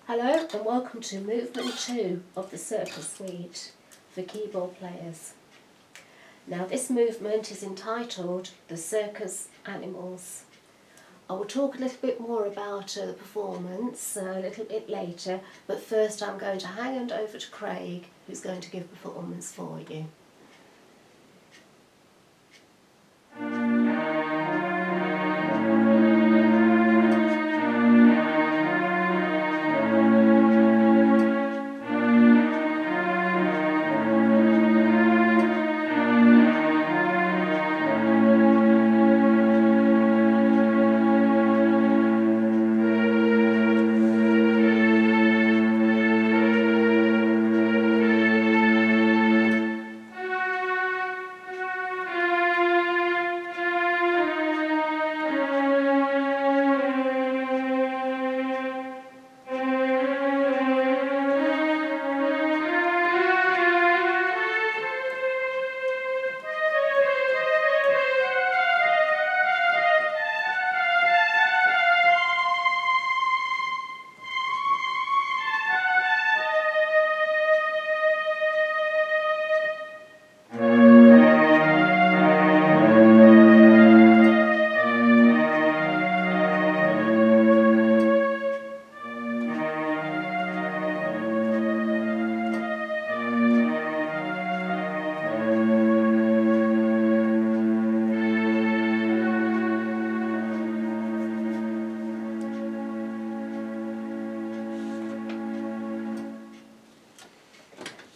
Hello and welcome to Movement 2 of the Circus Suite for keyboard players. Now this movement is entitled The Circus Animals. I will talk a little bit more about the performance a little bit later, but first I'm going to hand over to Craig, who's going to give performance for you.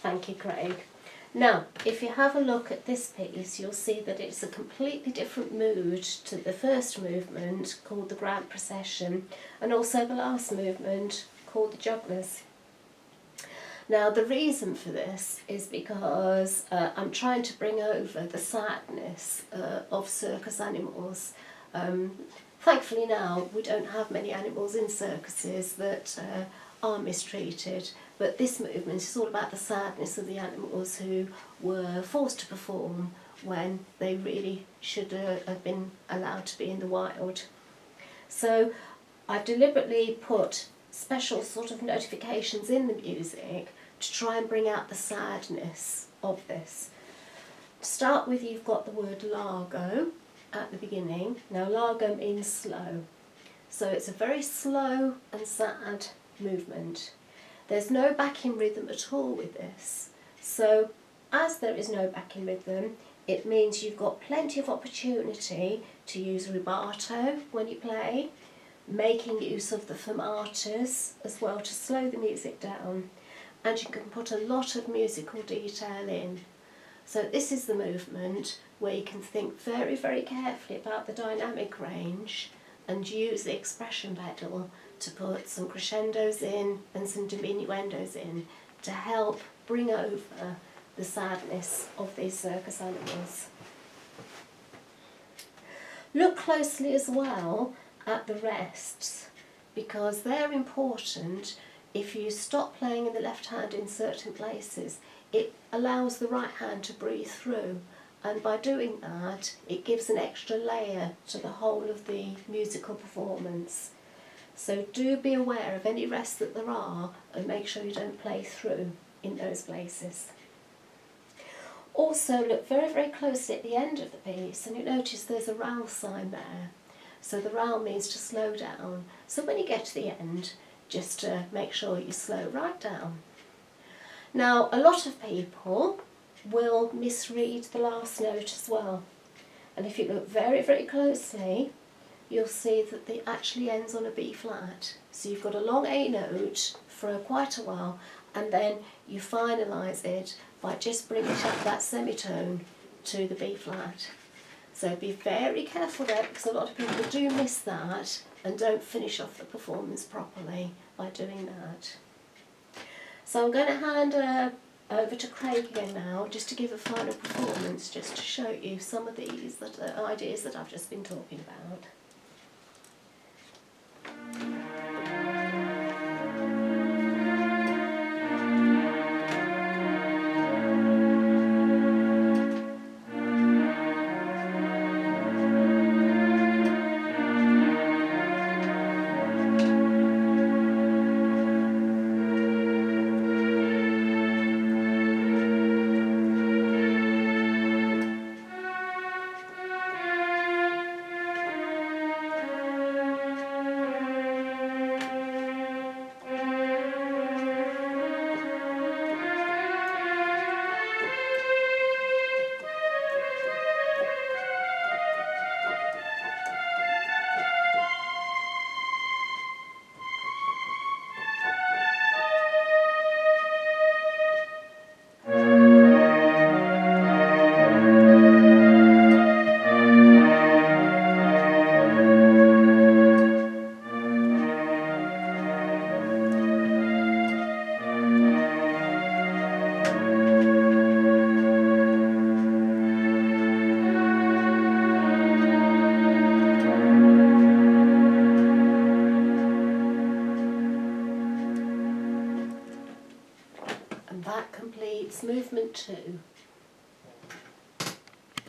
Thank you, Craig. Now, if you have a look at this piece, you'll see that it's a completely different mood to the first movement, called the Grand Procession, and also the last movement, called the Jugglers. Now, the reason for this is because I'm trying to bring over the sadness of circus animals. Thankfully now, we don't have many animals in circuses that are mistreated, but this movement is all about the sadness of the animals who were forced to perform when they really should have been allowed to be in the wild. So I've deliberately put special sort of notifications in the music to try and bring out the sadness of this. To start with, you've got the word largo at the beginning. Now largo means slow, so it's a very slow and sad movement. There's no backing rhythm at all with this, so as there is no backing rhythm, it means you've got plenty of opportunity to use rubato when you play, making use of the fermatas as well to slow the music down, and you can put a lot of musical detail in. So this is the movement where you can think very, very carefully about the dynamic range and use the expression pedal to put some crescendos in and some diminuendos in to help bring over the sadness of these circus animals. Look closely as well at the rests, because they're important. If you stop playing in the left hand in certain places, it allows the right hand to breathe through, and by doing that it gives an extra layer to the whole of the musical performance. So do be aware of any rests that there are and make sure you don't play through in those places. Also look very, very closely at the end of the piece and you notice there's a RAL sign there. So the RAL means to slow down. So when you get to the end, just make sure you slow right down. Now a lot of people will misread the last note as well. And if you look very, very closely, you'll see that it actually ends on a B flat. So you've got a long A note for quite a while, and then you finalise it by just bringing up that semitone to the B flat. So be very careful there, because a lot of people do miss that and don't finish off the performance properly by doing that. So I'm going to hand over to Craig again now, just to give a final performance, just to show you some of these ideas that I've just been talking about. And that completes movement 2.